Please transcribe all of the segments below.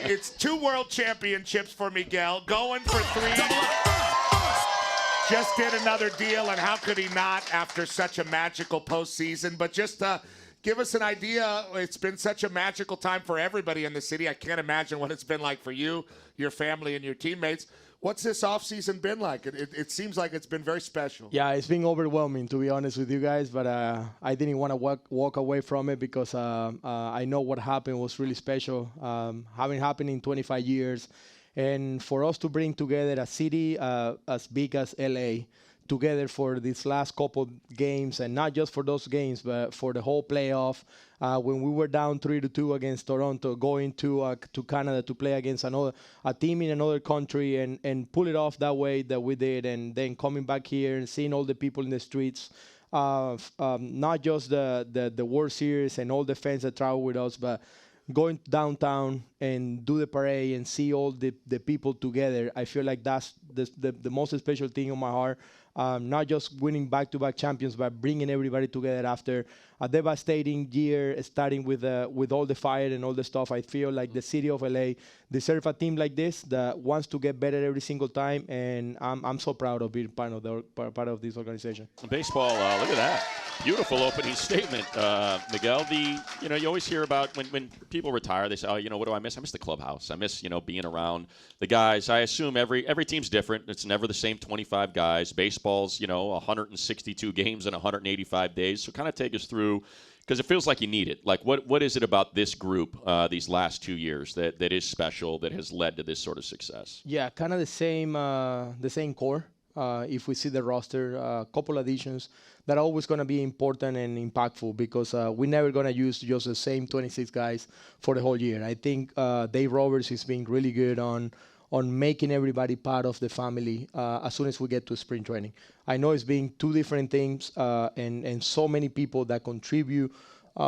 It's 2 world championships for Miguel, going for 3. Just did another deal, and how could he not after such a magical postseason? But just give us an idea. It's been such a magical time for everybody in the city. I can't imagine what it's been like for you, your family, and your teammates. What's this offseason been like? It seems like it's been very special. Yeah, it's been overwhelming, to be honest with you guys, but I didn't want to walk away from it because I know what happened was really special. Having happened in 25 years. And for us to bring together a city as big as LA together for these last couple games, and not just for those games, but for the whole playoff, when we were down 3-2 against Toronto, going to Canada to play against a team in another country and pull it off that way that we did, and then coming back here and seeing all the people in the streets, not just the World Series and all the fans that travel with us, but going downtown and do the parade and see all the people together. I feel like that's the most special thing on my heart. Not just winning back-to-back champions, but bringing everybody together after a devastating year, starting with all the fire and all the stuff. I feel like the city of LA deserves a team like this that wants to get better every single time, and I'm so proud of being part of this organization. Baseball, look at that. Beautiful opening statement, Miguel. You always hear about when people retire, they say, oh, what do I miss? I miss the clubhouse. I miss, being around the guys. I assume every team's different. It's never the same 25 guys. Baseball's, 162 games in 185 days. So kind of take us through, because it feels like you need it. Like, what is it about this group these last 2 years that is special, that has led to this sort of success? Yeah, kind of the same core. If we see the roster, a couple additions that are always going to be important and impactful, because we're never going to use just the same 26 guys for the whole year. I think Dave Roberts is being really good on making everybody part of the family as soon as we get to spring training. I know it's being 2 different things and so many people that contribute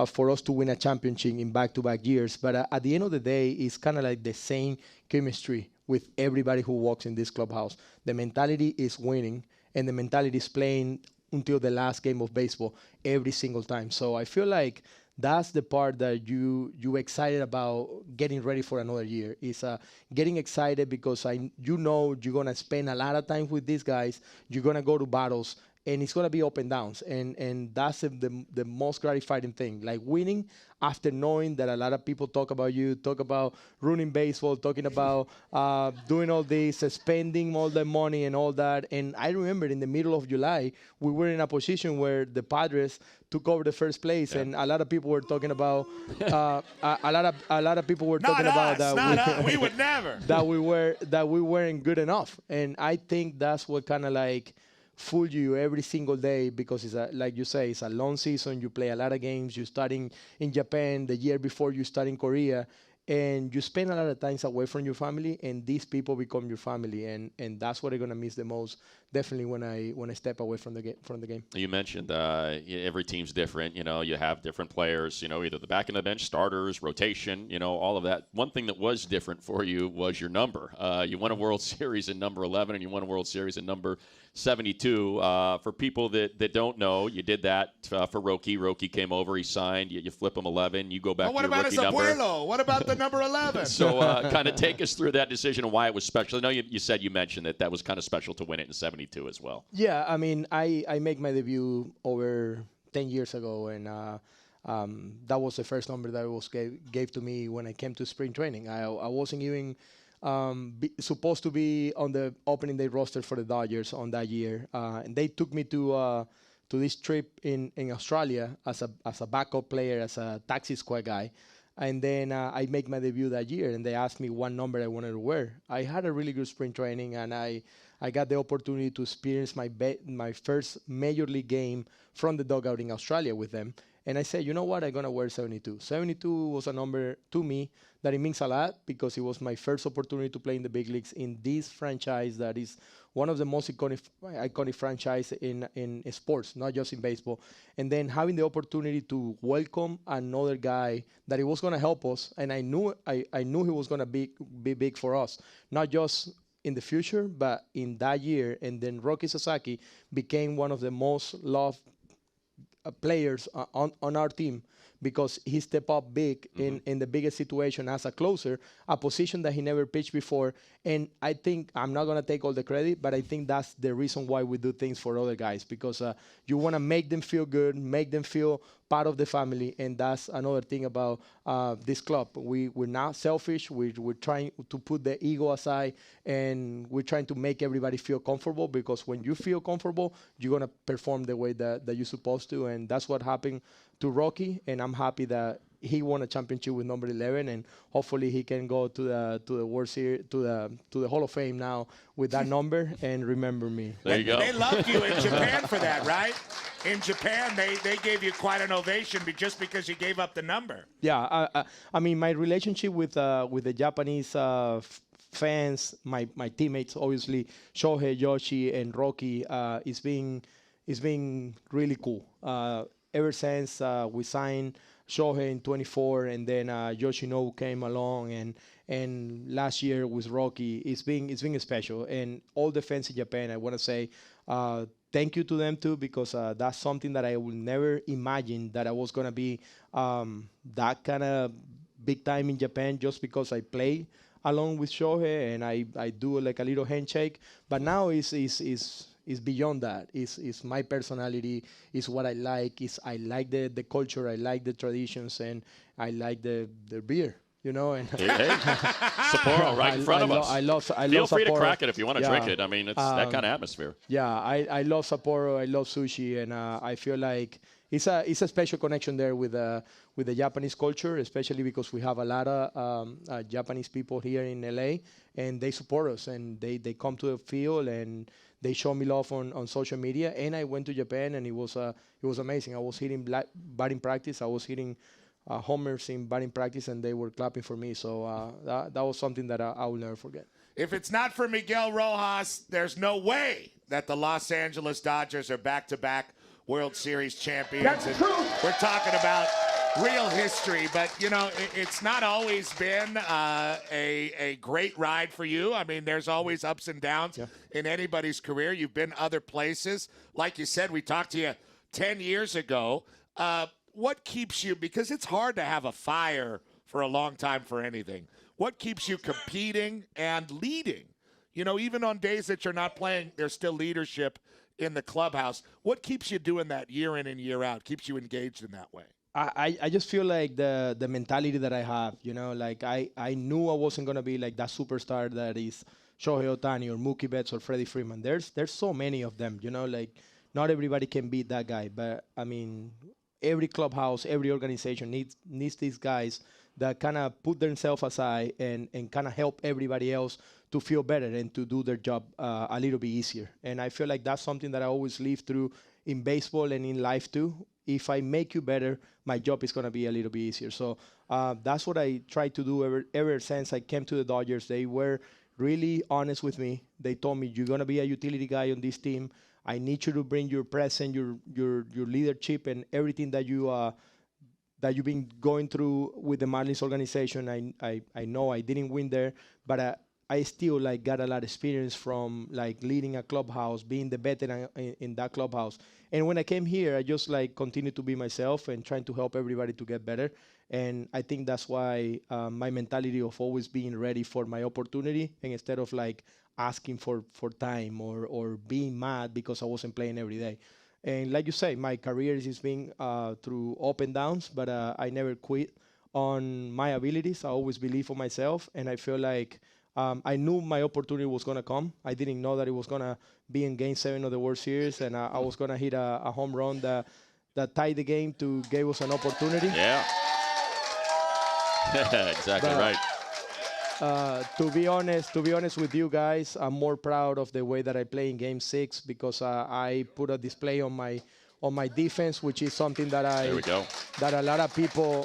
for us to win a championship in back-to-back years. But at the end of the day, it's kind of like the same chemistry with everybody who walks in this clubhouse. The mentality is winning, and the mentality is playing until the last game of baseball every single time. So I feel like that's the part that you excited about getting ready for another year. Is getting excited because you're gonna spend a lot of time with these guys. You're gonna go to battles, and it's gonna be up and downs, and that's the most gratifying thing. Like winning after knowing that a lot of people talk about ruining baseball, talking about doing all this, spending all the money and all that. And I remember in the middle of July, we were in a position where the Padres took over the first place, and a lot of people were talking about a lot of people were talking about that we would never that we weren't good enough. And I think that's what kind of like fool you every single day, because it's like you say, it's a long season. You play a lot of games. You're starting in Japan the year before you start in Korea, and you spend a lot of times away from your family, and these people become your family, and that's what I'm gonna miss the most, definitely when I step away from the game. You mentioned every team's different. You have different players. Either the back of the bench, starters, rotation. All of that. One thing that was different for you was your number. You won a World Series in number 11, and you won a World Series in number 72. For people that don't know, you did that for Roki. Roki came over, he signed. You flip him 11. You go back to your rookie number. What about his abuelo? What about the number 11? So kind of take us through that decision and why it was special. I know you mentioned that was kind of special to win it in 72 as well. Yeah, I mean, I make my debut over 10 years ago, and that was the first number that was gave to me when I came to spring training. I wasn't even supposed to be on the opening day roster for the Dodgers on that year, and they took me to this trip in Australia as a backup player, as a taxi squad guy. And then I make my debut that year, and they asked me what number I wanted to wear. I had a really good spring training, and I got the opportunity to experience my first major league game from the dugout in Australia with them. And I said, you know what, I'm going to wear 72. 72 was a number to me that it means a lot, because it was my first opportunity to play in the big leagues in this franchise that is one of the most iconic franchise in sports, not just in baseball. And then having the opportunity to welcome another guy that it was going to help us, and I knew he was going to be big for us, not just in the future, but in that year. And then Roki Sasaki became one of the most loved players on our team, because he stepped up big in the biggest situation as a closer, a position that he never pitched before. And I think, I'm not going to take all the credit, but I think that's the reason why we do things for other guys, because you want to make them feel good, make them feel part of the family. And that's another thing about this club. We're not selfish. We're trying to put the ego aside, and we're trying to make everybody feel comfortable, because when you feel comfortable, you're going to perform the way that you're supposed to. And that's what happened to Rocky. And I'm happy that he won a championship with number 11, and hopefully he can go to the World Series, to the Hall of Fame now with that number and remember me. There you go. They loved you in Japan for that, right? In Japan, they gave you quite an ovation just because you gave up the number. Yeah, I mean, my relationship with the Japanese fans, my teammates, obviously Shohei, Yoshi, and Rocky, it's been really cool. Ever since we signed Shohei in 24, and then Yoshinobu came along, and last year with Rocky, it's been special. And all the fans in Japan, I want to say thank you to them too, because that's something that I would never imagine that I was gonna be that kind of big time in Japan, just because I play along with Shohei and I do like a little handshake. But now it's beyond that. It's my personality. It's what I like. I like the culture. I like the traditions, and I like the beer. You know, and hey, Sapporo right in front of us. I love Feel free Sapporo. to crack it if you want to Yeah. drink it. I mean, it's that kind of atmosphere. Yeah, I love Sapporo. I love sushi, and I feel like it's a special connection there with the Japanese culture, especially because we have a lot of Japanese people here in LA, and they support us, and they come to the field, and they show me love on social media. And I went to Japan, and it was amazing. I was hitting batting practice. I was hitting homers in batting practice, and they were clapping for me. So that was something that I will never forget. If it's not for Miguel Rojas, there's no way that the Los Angeles Dodgers are back-to-back World Series champions. That's true. We're talking about real history, but, you know, it's not always been a great ride for you. I mean, there's always ups and downs in anybody's career. You've been other places. Like you said, we talked to you 10 years ago. What keeps you, because it's hard to have a fire for a long time for anything, what keeps you competing and leading? You know, even on days that you're not playing, there's still leadership in the clubhouse. What keeps you doing that year in and year out, keeps you engaged in that way? I just feel like the mentality that I have, you know, like I knew I wasn't going to be like that superstar that is Shohei Ohtani or Mookie Betts or Freddie Freeman. There's so many of them, you know, like not everybody can beat that guy. But, I mean, every clubhouse, every organization needs these guys that kind of put themselves aside and kind of help everybody else to feel better and to do their job a little bit easier. And I feel like that's something that I always live through in baseball and in life too. If I make you better, my job is going to be a little bit easier. So that's what I try to do ever since I came to the Dodgers. They were really honest with me. They told me, you're going to be a utility guy on this team. I need you to bring your presence, your leadership, and everything that you've been going through with the Marlins organization. I know I didn't win there, but I still like got a lot of experience from like leading a clubhouse, being the veteran in that clubhouse. And when I came here, I just like continued to be myself and trying to help everybody to get better. And I think that's why my mentality of always being ready for my opportunity, and instead of like asking for time or being mad because I wasn't playing every day. And like you say, my career has been through up and downs, but I never quit on my abilities. I always believe in myself, and I feel like I knew my opportunity was going to come. I didn't know that it was going to be in Game 7 of the World Series, and I was going to hit a home run that tied the game to give us an opportunity. Yeah. Exactly right. To be honest with you guys, I'm more proud of the way that I play in Game 6 because I put a display on my defense, which is something that There we go. that a lot of people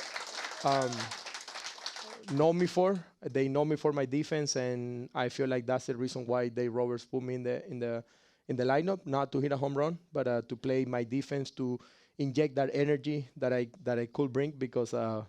know me for. They know me for my defense, and I feel like that's the reason why Dave Roberts put me in the lineup, not to hit a home run, but to play my defense, to inject that energy that I could bring, because I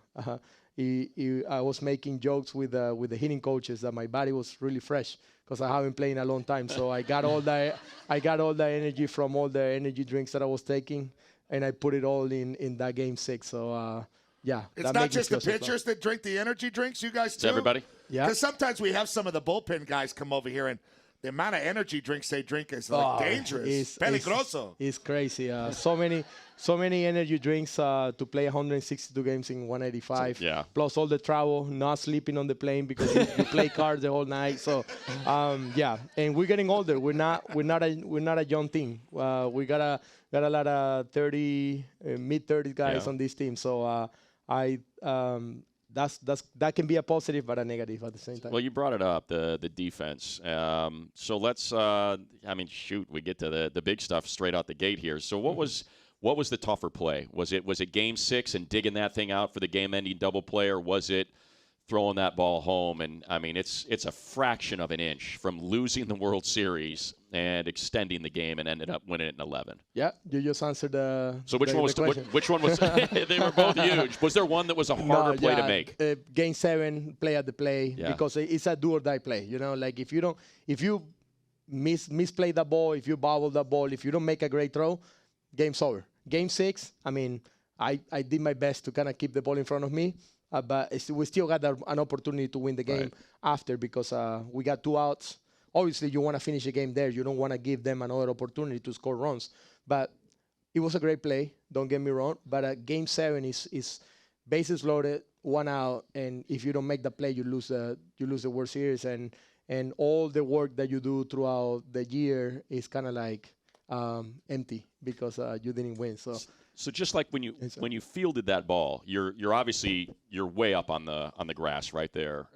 was making jokes with the hitting coaches that my body was really fresh because I haven't played in a long time. So I got all the energy from all the energy drinks that I was taking, and I put it all in that Game 6. So Yeah, It's that not makes me just the feel so proud. pitchers that drink the energy drinks. You guys It's too. everybody. Yeah. Because sometimes we have some of the bullpen guys come over here, and the amount of energy drinks they drink is like dangerous, peligroso. It's crazy. So many energy drinks to play 162 games in 185. Yeah. Plus all the travel, not sleeping on the plane because you play cards the whole night. So, yeah. And we're getting older. We're not a young team. We got a lot of 30, mid-30s guys on this team. So that can be a positive but a negative at the same time. Well, you brought it up, the defense. So let's, shoot, we get to the big stuff straight out the gate here. So what was the tougher play? Was it Game 6 and digging that thing out for the game-ending double play, or was it throwing that ball home? And, I mean, it's a fraction of an inch from losing the World Series and extending the game and ended up winning it in 11. Yeah, you just answered the So which one was question. which one was they were both huge. Was there one that was a harder play to make? Game 7, play at the play, because it's a do or die play. You know, like if you misplay the ball, if you bobble the ball, if you don't make a great throw, game's over. Game 6, I mean, I did my best to kind of keep the ball in front of me, but we still got an opportunity to win the game after because we got 2 outs. Obviously, you want to finish the game there. You don't want to give them another opportunity to score runs. But it was a great play. Don't get me wrong. But Game 7 is bases loaded, 1 out, and if you don't make the play, you lose the World Series. And all the work that you do throughout the year is kind of like empty because you didn't win. So just like when you fielded that ball, you're obviously way up on the grass right there.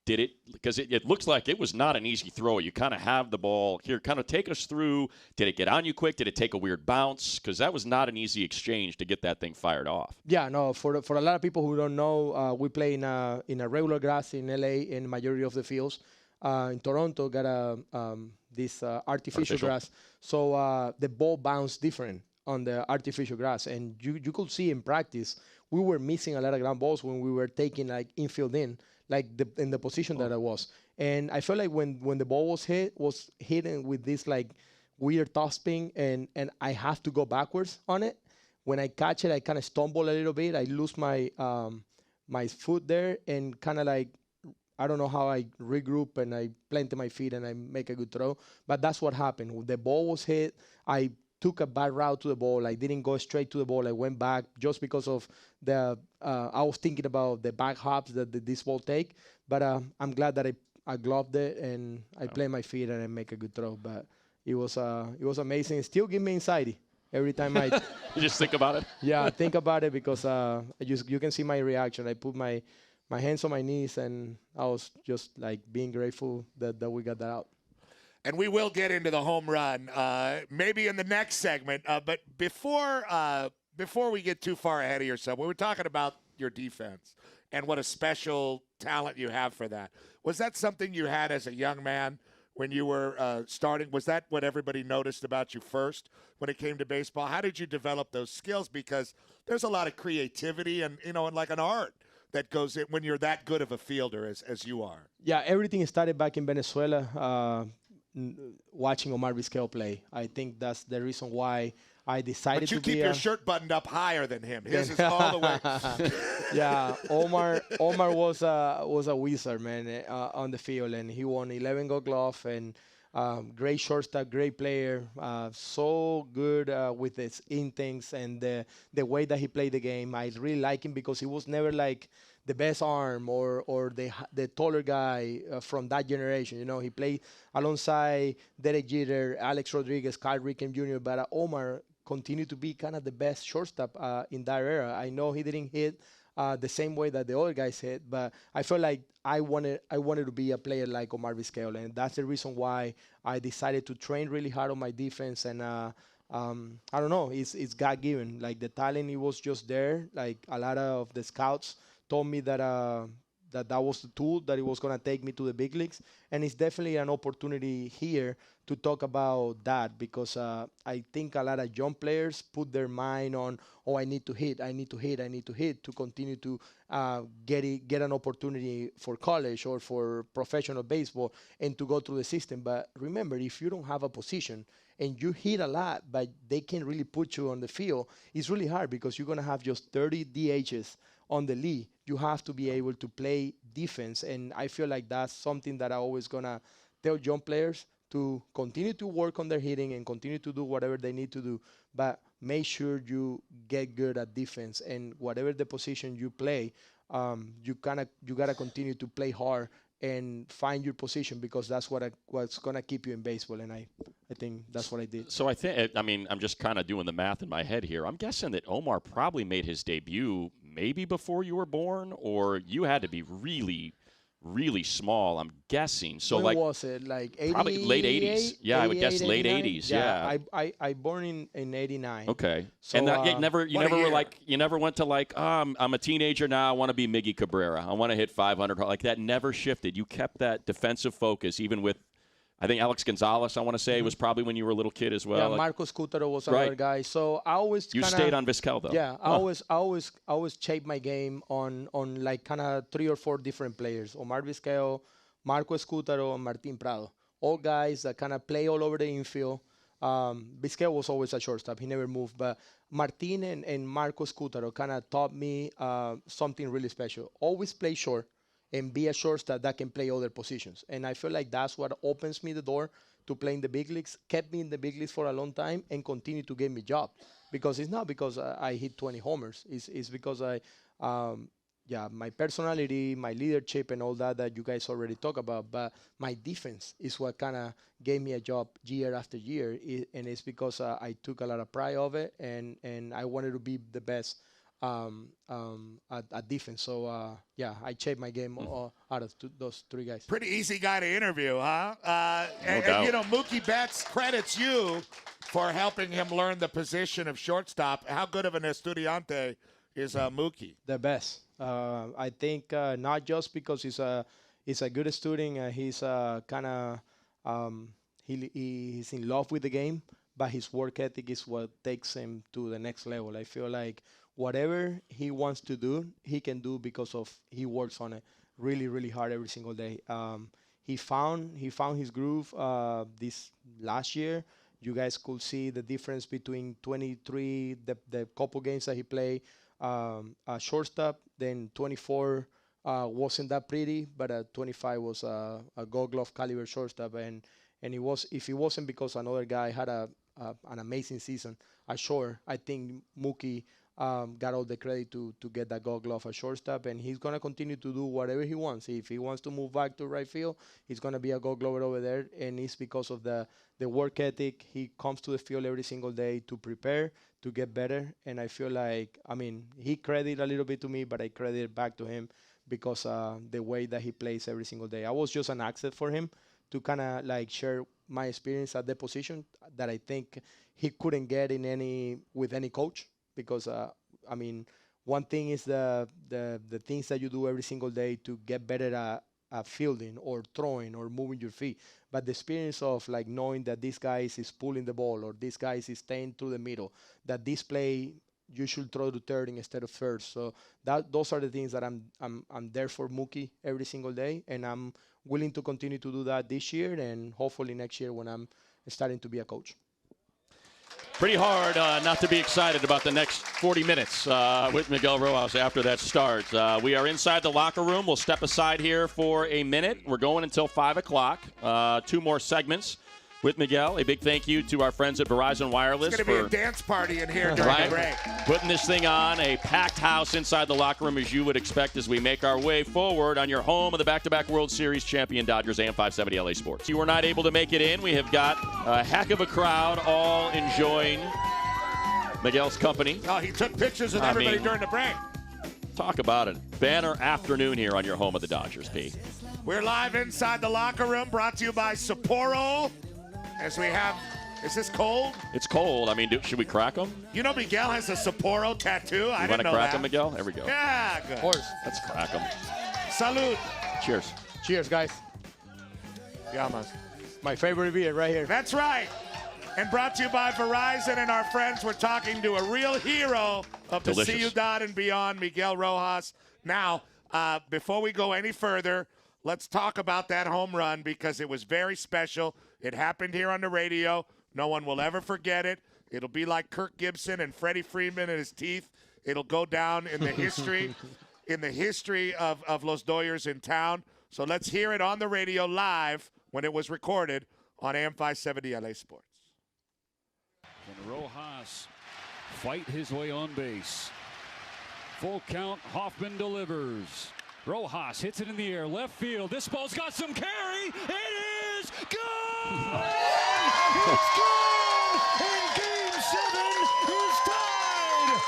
Did it, because it looks like it was not an easy throw. You kind of have the ball here. Kind of take us through. Did it get on you quick? Did it take a weird bounce? Because that was not an easy exchange to get that thing fired off. Yeah, no. For a lot of people who don't know, we play in a regular grass in LA in majority of the fields. In Toronto, got this artificial grass. So the ball bounced different on the artificial grass, and you could see in practice we were missing a lot of ground balls when we were taking like infield in. Like in the position that I was. And I felt like when the ball was hitting with this like weird top spin and I have to go backwards on it. When I catch it, I kind of stumble a little bit. I lose my my foot there and kind of like, I don't know how I regroup and I planted my feet and I make a good throw. But that's what happened. When the ball was hit, I took a bad route to the ball. I didn't go straight to the ball. I went back just because of I was thinking about the back hops that this ball take. But I'm glad that I gloved it and I play my feet and I make a good throw. But it was amazing. It still give me anxiety every time I. You just think about it. Yeah, I think about it because you can see my reaction. I put my hands on my knees and I was just like being grateful that we got that out. And we will get into the home run maybe in the next segment. But before we get too far ahead of yourself, we were talking about your defense and what a special talent you have for that. Was that something you had as a young man when you were starting? Was that what everybody noticed about you first when it came to baseball? How did you develop those skills? Because there's a lot of creativity and like an art that goes in when you're that good of a fielder as you are. Yeah, everything started back in Venezuela. Watching Omar Vizquel play. I think that's the reason why I decided to be. But you keep your shirt buttoned up higher than him. His is all the way. Yeah, Omar was a wizard, man, on the field, and he won 11 Gold Glove and great shortstop, great player, so good with his instincts and the way that he played the game. I really like him because he was never like the best arm or the taller guy from that generation. You know, he played alongside Derek Jeter, Alex Rodriguez, Kyle Rickham Jr., but Omar continued to be kind of the best shortstop in that era. I know he didn't hit the same way that the other guys hit, but I felt like I wanted to be a player like Omar Vizquel, and that's the reason why I decided to train really hard on my defense. And I don't know, it's God-given. Like the talent, it was just there. Like a lot of the scouts told me that that was the tool that it was going to take me to the big leagues. And it's definitely an opportunity here to talk about that because I think a lot of young players put their mind on, I need to hit to continue to get an opportunity for college or for professional baseball and to go through the system. But remember, if you don't have a position and you hit a lot, but they can't really put you on the field, it's really hard because you're going to have just 30 DHs on the league, you have to be able to play defense. And I feel like that's something that I always gonna tell young players to continue to work on their hitting and continue to do whatever they need to do, but make sure you get good at defense. And whatever the position you play, you gotta continue to play hard and find your position, because that's what's gonna keep you in baseball. And I think that's what I did. So I mean, I'm just kind of doing the math in my head here. I'm guessing that Omar probably made his debut maybe before you were born, or you had to be really, really small, I'm guessing. So when was it? Like 80, probably late 80s. Yeah, I would guess late 80s. Yeah. I born in 89. Okay. So, and you you never went to like, I'm a teenager now, I want to be Miggy Cabrera, I want to hit 500. Like that never shifted. You kept that defensive focus, even with, I think Alex Gonzalez, I want to say, was probably when you were a little kid as well. Yeah, Marcos Cutero was another guy. So I always you stayed on Vizquel though. Yeah, I always shape my game on like kind of 3 or 4 different players: Omar Vizquel, Marcos Cutero, and Martin Prado. All guys that kind of play all over the infield. Vizquel was always a shortstop; he never moved. But Martin and Marcos Cutero kind of taught me something really special. Always play short and be a shortstop that can play other positions. And I feel like that's what opens me the door to play in the big leagues, kept me in the big leagues for a long time, and continue to give me job. Because it's not because I hit 20 homers. It's because my personality, my leadership, and all that you guys already talk about. But my defense is what kind of gave me a job year after year. And it's because I took a lot of pride of it, and I wanted to be the best at defense. So I shaped my game out of those 3 guys. Pretty easy guy to interview, huh? No doubt. Mookie Betts credits you for helping him learn the position of shortstop. How good of an estudiante is Mookie? The best. I think not just because he's a good student. He's kind of he's in love with the game, but his work ethic is what takes him to the next level. I feel like whatever he wants to do, he can do because of he works on it really, really hard every single day. He found his groove this last year. You guys could see the difference between 23, the couple games that he played, shortstop. Then 24 wasn't that pretty, but 25 was a Gold Glove caliber shortstop. And it was, if it wasn't because another guy had an amazing season at short, I think Mookie got all the credit to get that Gold Glove at shortstop, and he's going to continue to do whatever he wants. If he wants to move back to right field, he's going to be a Gold Glover over there, and it's because of the work ethic. He comes to the field every single day to prepare, to get better, and I feel like, he credited a little bit to me, but I credit it back to him because the way that he plays every single day. I was just an asset for him to kind of like share my experience at the position that I think he couldn't get with any coach. Because one thing is the things that you do every single day to get better at fielding or throwing or moving your feet, but the experience of like knowing that this guy is pulling the ball or this guy is staying through the middle, that this play you should throw to third instead of first. So those are the things that I'm there for Mookie every single day, and I'm willing to continue to do that this year and hopefully next year when I'm starting to be a coach. Pretty hard not to be excited about the next 40 minutes with Miguel Rojas after that start. We are inside the locker room. We'll step aside here for a minute. We're going until 5 o'clock. 2 more segments with Miguel. A big thank you to our friends at Verizon Wireless. It's going to be a dance party in here during the break. Putting this thing on, a packed house inside the locker room as you would expect as we make our way forward on your home of the back-to-back World Series champion Dodgers, AM 570 LA Sports. You were not able to make it in. We have got a heck of a crowd all enjoying Miguel's company. Oh, he took pictures of everybody during the break. Talk about it. Banner afternoon here on your home of the Dodgers, P. We're live inside the locker room, brought to you by Sapporo. As we have, is this cold? It's cold. Should we crack them? You know Miguel has a Sapporo tattoo. I didn't know that. You want to crack them, Miguel? There we go. Yeah, good. Of course. Let's crack them. Salud. Cheers. Cheers, guys. Yamas. My favorite beer right here. That's right. And brought to you by Verizon and our friends. We're talking to a real hero of the Ciudad and beyond, Miguel Rojas. Now, before we go any further, let's talk about that home run because it was very special. It happened here on the radio. No one will ever forget it. It'll be like Kirk Gibson and Freddie Freeman and his teeth It'll go down in the history of Los Doyers in town. So let's hear it on the radio live when it was recorded on AM 570 LA Sports. Can Rojas fight his way on base? Full count, Hoffman delivers. Rojas hits it in the air, left field. This ball's got some carry. It is gone! It's gone! And Game 7 is tied!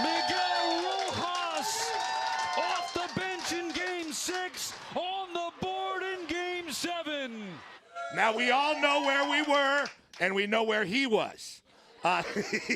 Miguel Rojas off the bench in Game 6, on the board in Game 7. Now, we all know where we were, and we know where he was.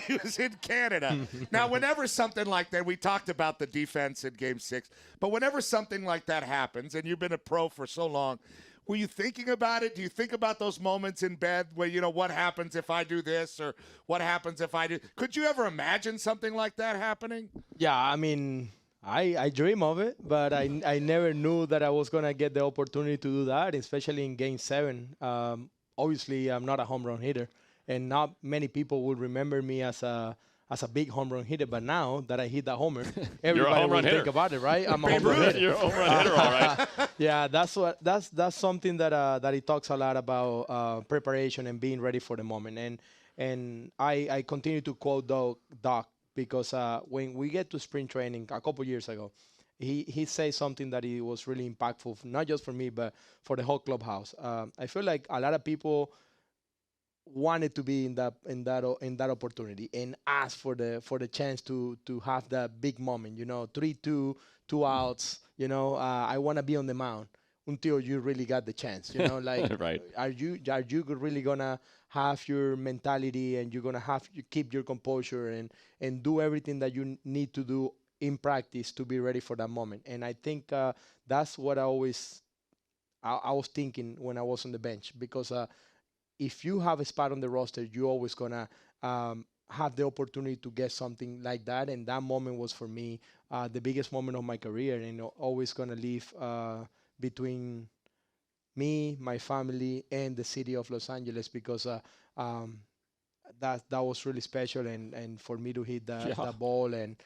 He was in Canada. Now, whenever something like that, we talked about the defense in Game 6, but whenever something like that happens, and you've been a pro for so long, were you thinking about it? Do you think about those moments in bed where, what happens if I do this, or what happens if I do? Could you ever imagine something like that happening? Yeah, I mean, I dream of it, but I never knew that I was going to get the opportunity to do that, especially in Game 7. Obviously, I'm not a home run hitter, and not many people will remember me as a big home run hitter. But now that I hit that homer, everybody will think about it, right? I'm a home run hitter. You're a home run hitter, all right. Yeah, that's something that he talks a lot about, preparation and being ready for the moment. And I continue to quote Doc because when we get to spring training a couple years ago, he said something that it was really impactful, not just for me, but for the whole clubhouse. I feel like a lot of people wanted to be in that opportunity and ask for the chance to have that big moment. 3-2, 2 outs. I want to be on the mound until you really got the chance. Like right. Are you really gonna have your mentality, and you're gonna have to keep your composure and do everything that you need to do in practice to be ready for that moment? And I think that's what I was thinking when I was on the bench, because if you have a spot on the roster, you're always gonna have the opportunity to get something like that. And that moment was, for me, the biggest moment of my career, and always gonna live between me, my family, and the city of Los Angeles, because that was really special, and for me to hit that ball and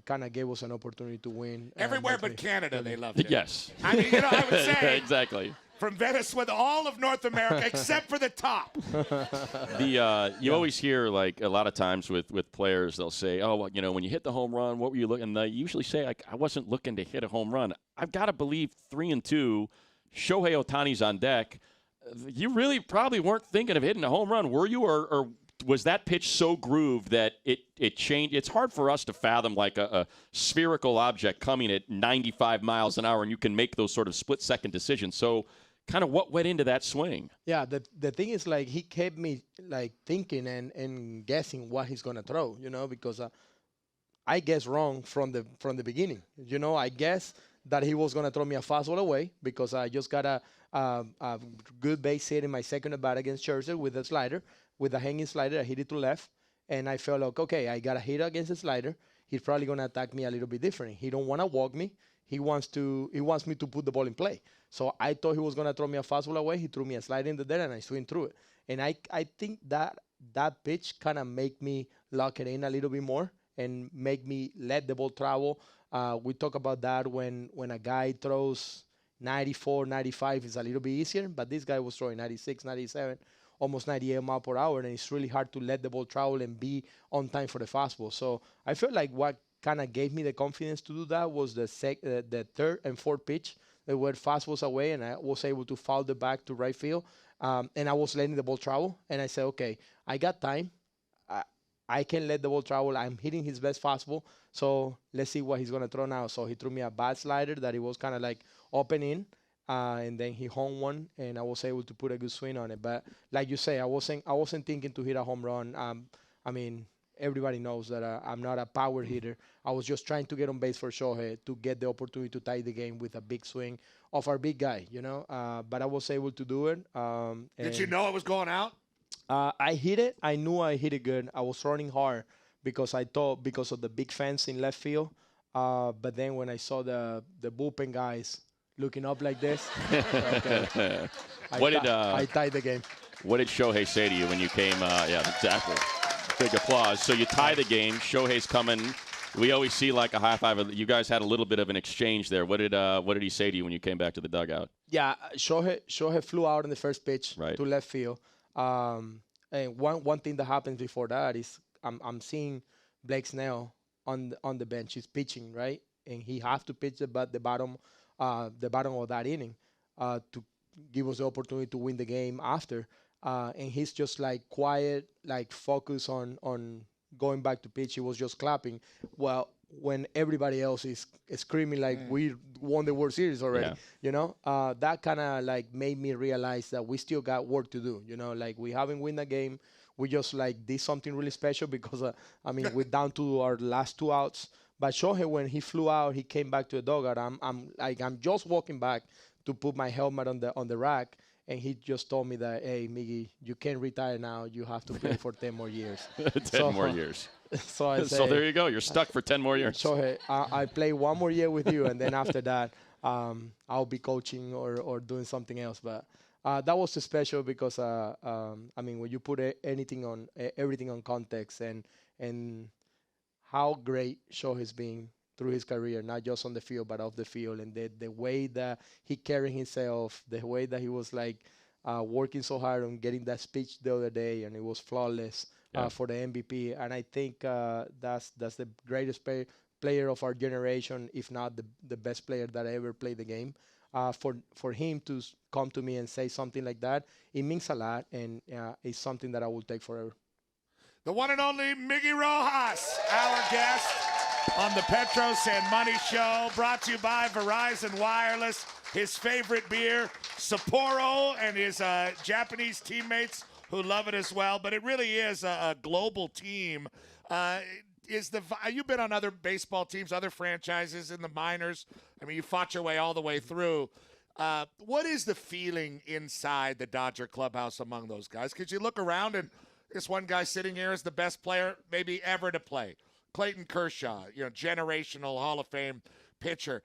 kind of gave us an opportunity to win. Everywhere but Canada, they loved it. Yes. I mean, I would say exactly. From Venice with all of North America except for the top. You always hear, like, a lot of times with players, they'll say, oh, well, when you hit the home run, what were you looking? And they usually say, like, I wasn't looking to hit a home run. I've got to believe 3-2, Shohei Ohtani's on deck. You really probably weren't thinking of hitting a home run, were you? Or was that pitch so grooved that it changed? It's hard for us to fathom, like, a spherical object coming at 95 miles an hour, and you can make those sort of split-second decisions. So kind of what went into that swing? Yeah, the thing is, like, he kept me, like, thinking and guessing what he's going to throw, because I guessed wrong from the beginning. I guessed that he was going to throw me a fastball away, because I just got a good base hit in my second at bat against Kershaw with a slider, with a hanging slider. I hit it to left, and I felt like, okay, I got a hit against the slider. He's probably going to attack me a little bit different. He don't want to walk me. He wants me to put the ball in play. So I thought he was going to throw me a fastball away. He threw me a slider in the dirt, and I swing through it. And I think that pitch kind of make me lock it in a little bit more and make me let the ball travel. We talk about that when a guy throws 94, 95, it's a little bit easier. But this guy was throwing 96, 97, almost 98 miles per hour. And it's really hard to let the ball travel and be on time for the fastball. So I felt like what kind of gave me the confidence to do that was the third and fourth pitch. They were fastballs away, and I was able to foul the back to right field. And I was letting the ball travel. And I said, okay, I got time. I can let the ball travel. I'm hitting his best fastball. So let's see what he's going to throw now. So he threw me a bad slider that it was kind of like open in. And then he home one, and I was able to put a good swing on it. But like you say, I wasn't thinking to hit a home run. I mean, everybody knows that I'm not a power hitter. I was just trying to get on base for Shohei to get the opportunity to tie the game with a big swing of our big guy, But I was able to do it. Did you know it was going out? I hit it. I knew I hit it good. I was running hard because I thought because of the big fence in left field. But then when I saw the bullpen guys looking up like this, okay, I tied the game. What did Shohei say to you when you came? Yeah, exactly. Big applause. So you tie the game. Shohei's coming. We always see like a high five. You guys had a little bit of an exchange there. What did he say to you when you came back to the dugout? Yeah, Shohei flew out in the first pitch Right. to left field. And one thing that happens before that is I'm seeing Blake Snell on the bench. He's pitching, right? And he has to pitch the bottom of that inning to give us the opportunity to win the game after. And he's just like quiet, like focused on going back to pitch. He was just clapping. Well, when everybody else is screaming like we won the World Series already, you know, that kind of like made me realize that we still got work to do. You know, like we haven't won the game. We just like did something really special because I mean we're down to our last 2 outs. But Shohei, when he flew out, he came back to the dugout. I'm just walking back to put my helmet on the rack. And he just told me that, hey, Miggy, you can't retire now. You have to play for 10 more years. 10 more years. So I say, so there you go. You're stuck for 10 more years. Shohei, I play 1 more year with you, and then after that, I'll be coaching or doing something else. But that was special because, I mean, when you put everything on context and how great Shohei's been through his career, not just on the field, but off the field. And the way that he carried himself, the way that he was like working so hard on getting that speech the other day, and it was flawless for the MVP. And I think that's the greatest player of our generation, if not the best player that ever played the game. For him to come to me and say something like that, it means a lot, and it's something that I will take forever. The one and only Miggy Rojas, our guest on the Petros and Money Show, brought to you by Verizon Wireless. His favorite beer, Sapporo, and his Japanese teammates who love it as well. But it really is a global team. You've been on other baseball teams, other franchises in the minors. I mean, you fought your way all the way through. What is the feeling inside the Dodger clubhouse among those guys? Because you look around and this one guy sitting here is the best player maybe ever to play. Clayton Kershaw, generational Hall of Fame pitcher.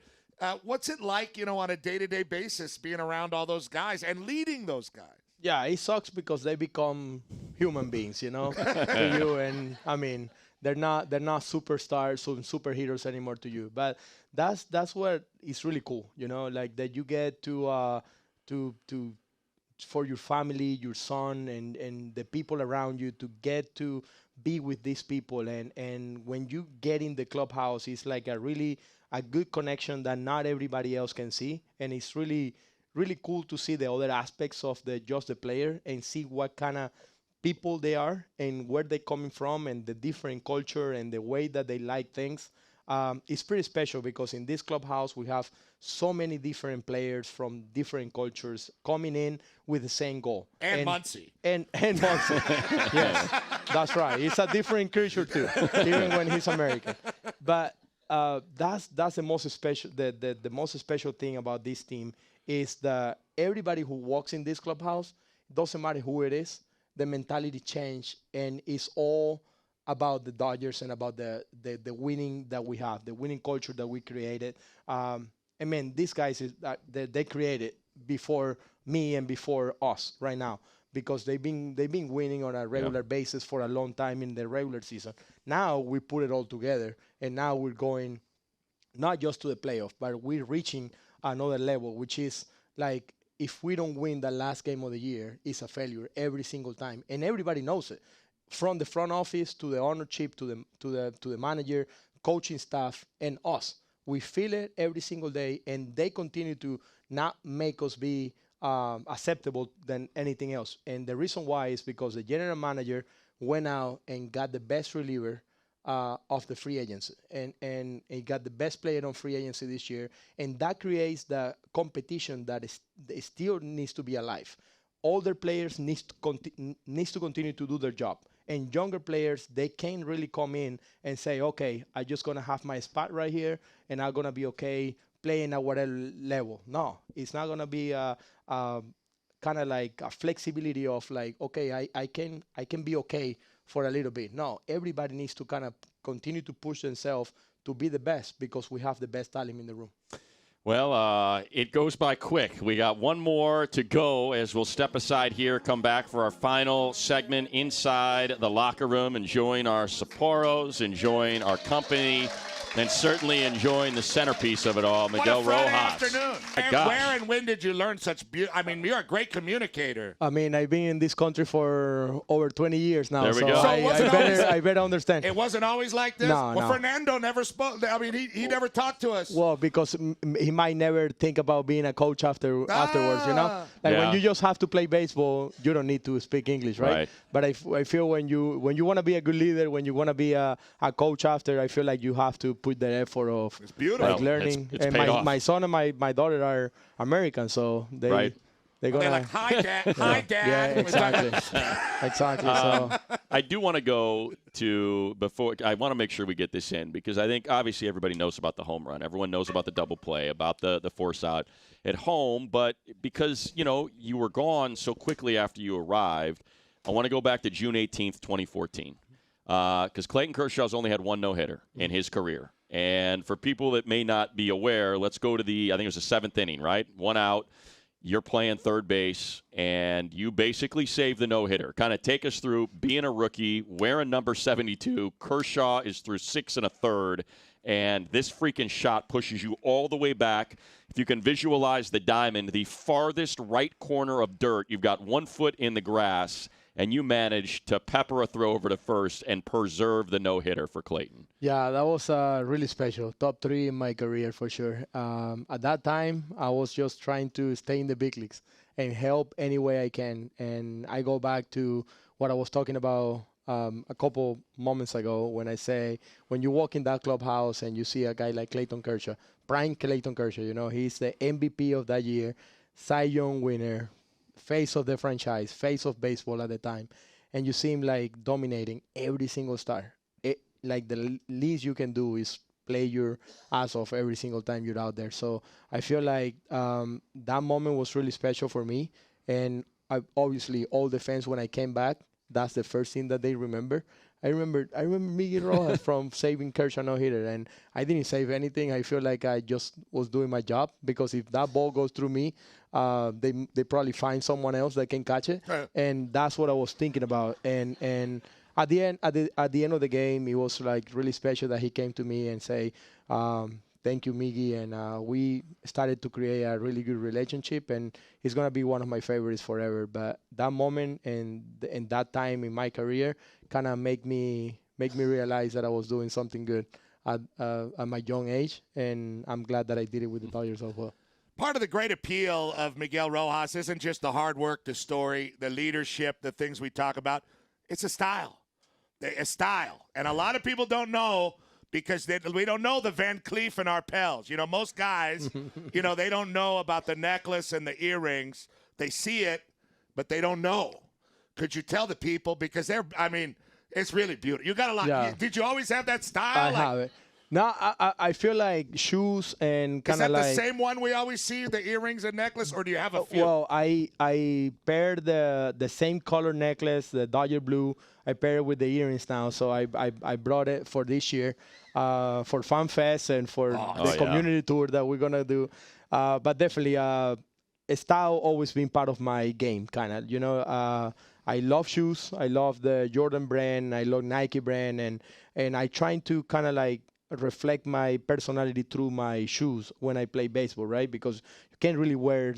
What's it like, on a day-to-day basis being around all those guys and leading those guys? Yeah, it sucks because they become human beings, to you. And I mean, they're not superstars or superheroes anymore to you. But that's what is really cool, like that you get to for your family, your son, and the people around you to get to be with these people. And when you get in the clubhouse, it's like a good connection that not everybody else can see. And it's really, really cool to see the other aspects of just the player and see what kind of people they are and where they're coming from and the different culture and the way that they like things. It's pretty special because in this clubhouse we have so many different players from different cultures coming in with the same goal. And Muncie. And Muncie. Yes, that's right. It's a different creature too, even when he's American. But that's the most special. The most special thing about this team is that everybody who walks in this clubhouse, doesn't matter who it is, the mentality change, and it's all about the Dodgers and about the winning that we have, the winning culture that we created. I mean, these guys they created before me and before us right now because they've been winning on a regular basis for a long time in the regular season. Now we put it all together, and now we're going not just to the playoff, but we're reaching another level, which is like if we don't win the last game of the year, it's a failure every single time, and everybody knows it. From the front office to the ownership to the manager, coaching staff, and us, we feel it every single day, and they continue to not make us be acceptable than anything else. And the reason why is because the general manager went out and got the best reliever of the free agency, and he got the best player on free agency this year, and that creates the competition that still needs to be alive. Older players needs to continue to do their job. And younger players, they can't really come in and say, okay, I'm just going to have my spot right here, and I'm going to be okay playing at whatever level. No, it's not going to be kind of like a flexibility of like, okay, I can be okay for a little bit. No, everybody needs to kind of continue to push themselves to be the best because we have the best talent in the room. Well, it goes by quick. We got one more to go as we'll step aside here, come back for our final segment inside the locker room, enjoying our Sapporos, enjoying our company, and certainly enjoying the centerpiece of it all, Miguel What a Friday Rojas. afternoon. My And gosh. where and when did you learn such I mean, you're a great communicator. I mean, I've been in this country for over 20 years now, There we so go. So it wasn't always- I better understand. It wasn't always like this? No, well, no. Fernando never spoke. I mean, he never talked to us. Well, because he might never think about being a coach afterwards, you know? Like Yeah. when you just have to play baseball, you don't need to speak English, right? Right. But I feel when you want to be a good leader, when you want to be a coach after, I feel like you have to put the effort of It's beautiful. like learning. It's and paid off. my son and my daughter are American, so they're Right. gonna They're like, hi, Dad. Hi, Dad. yeah, exactly. Exactly. So I do want to go to before. I want to make sure we get this in because I think obviously everybody knows about the home run. Everyone knows about the double play, about the force out at home. But because you were gone so quickly after you arrived, I want to go back to June 18th, 2014, because Clayton Kershaw's only had one no-hitter in his career. And for people that may not be aware, let's go to I think it was the 7th inning, right? 1 out. You're playing third base, and you basically save the no-hitter. Kind of take us through being a rookie, wearing number 72. Kershaw is through 6 1/3, and this freaking shot pushes you all the way back. If you can visualize the diamond, the farthest right corner of dirt, you've got 1 foot in the grass, and you managed to pepper a throw over to first and preserve the no-hitter for Clayton. yeah, that was really special. Top 3 in my career for sure. At that time, I was just trying to stay in the big leagues and help any way I can. And I go back to what I was talking about a couple moments ago when I say, when you walk in that clubhouse and you see a guy like Clayton Kershaw, prime Clayton Kershaw, he's the MVP of that year, Cy Young winner, face of the franchise, face of baseball at the time, and you see him like dominating every single star. Like the least you can do is play your ass off every single time you're out there. So I feel like that moment was really special for me, and obviously all the fans when I came back, that's the first thing that they remember. I remember Miguel Rojas from saving Kershaw no-hitter, and I didn't save anything. I feel like I just was doing my job, because if that ball goes through me, they probably find someone else that can catch it, and that's what I was thinking about. And at the end of the game, it was like really special that he came to me and say, "Thank you, Miggy," and we started to create a really good relationship, and he's gonna be one of my favorites forever. But that moment and that time in my career kind of make me realize that I was doing something good at my young age, and I'm glad that I did it with the Dodgers as well. Part of the great appeal of Miguel Rojas isn't just the hard work, the story, the leadership, the things we talk about. It's a style. A style. And a lot of people don't know, because we don't know the Van Cleef and Arpels. Most guys, they don't know about the necklace and the earrings. They see it, but they don't know. Could you tell the people? Because it's really beautiful. You got a lot. Yeah. Did you always have that style? I have it. No, I feel like shoes and Is kind that of like the same one we always see, the earrings and necklace, or do you have a few? Well, I paired the same color necklace, the Dodger blue. I paired it with the earrings now, so I brought it for this year, for Fan Fest and for the community tour that we're gonna do. But definitely, style always been part of my game, kind of. I love shoes. I love the Jordan brand. I love Nike brand, and I trying to kind of like reflect my personality through my shoes when I play baseball, right? Because you can't really wear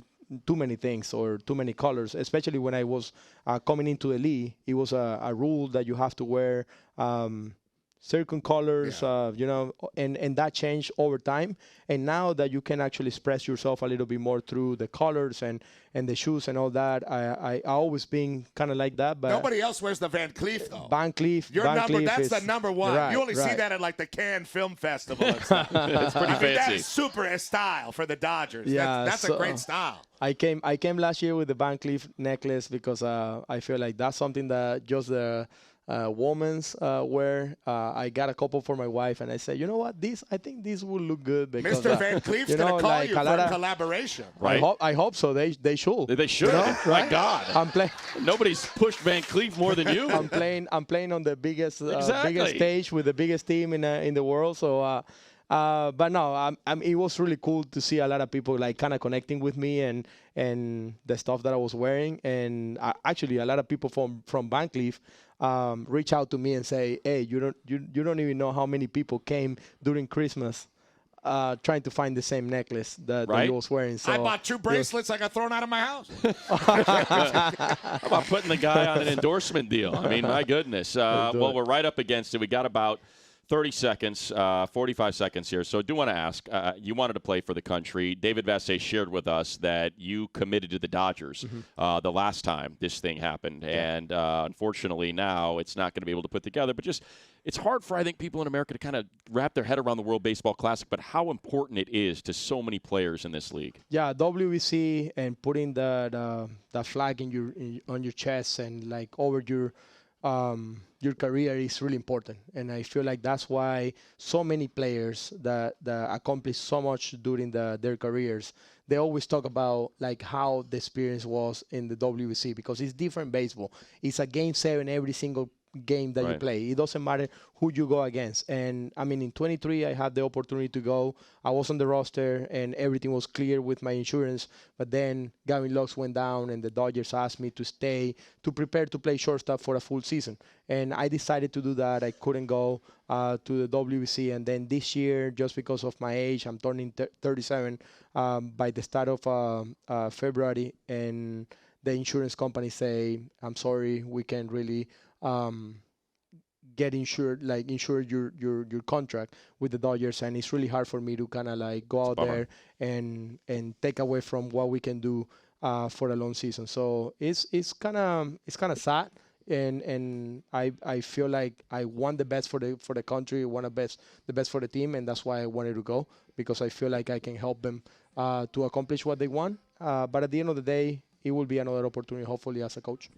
too many things or too many colors, especially when I was coming into the league. It was a rule that you have to wear certain colors, and that changed over time. And now that you can actually express yourself a little bit more through the colors and the shoes and all that, I always been kind of like that. But nobody else wears the Van Cleef, though. Van Cleef, Your Van number, Cleef that's is, the number one. right, You only see right. that at like the Cannes Film Festival and stuff. That's pretty fancy. That is super style for the Dodgers. Yeah, that's so a great style. I came last year with the Van Cleef necklace because I feel like that's something that just the women's wear. I got a couple for my wife, and I said, you know what, I think this will look good because Mr. Van Cleef's going to call like you for a collaboration. Right. I hope so. They should. They should. You know, My right? God. I'm playing. Nobody's pushed Van Cleef more than you. I'm playing on the biggest Exactly. biggest stage with the biggest team in the world. So But no, it was really cool to see a lot of people like kind of connecting with me and the stuff that I was wearing. And actually, a lot of people from Van Cleef reach out to me and say, "Hey, you don't even know how many people came during Christmas." Trying to find the same necklace that he was wearing. So I bought 2 bracelets I got thrown out of my house. How about putting the guy on an endorsement deal? I mean, my goodness. Well, we're right up against it. We got about 30 seconds, 45 seconds here. So I do want to ask, you wanted to play for the country. David Vassay shared with us that you committed to the Dodgers the last time this thing happened. Yeah. And unfortunately now it's not going to be able to put together. But just it's hard for, I think, people in America to kind of wrap their head around the World Baseball Classic, but how important it is to so many players in this league. Yeah, WBC and putting the flag on your chest and like over your career is really important, and I feel like that's why so many players that accomplish so much during their careers, they always talk about like how the experience was in the WBC, because it's different baseball. It's a game 7 every single game that you play. It doesn't matter who you go against. And I mean, in 23, I had the opportunity to go. I was on the roster and everything was clear with my insurance. But then Gavin Lux went down and the Dodgers asked me to stay to prepare to play shortstop for a full season. And I decided to do that. I couldn't go to the WBC. And then this year, just because of my age, I'm turning 37 by the start of February. And the insurance company say, I'm sorry, we can't really insure your contract with the Dodgers, and it's really hard for me to kind of like go out there and take away from what we can do for a long season. So it's kind of sad, and I feel like I want the best for the country, want the best for the team, and that's why I wanted to go, because I feel like I can help them to accomplish what they want. But at the end of the day, it will be another opportunity, hopefully, as a coach.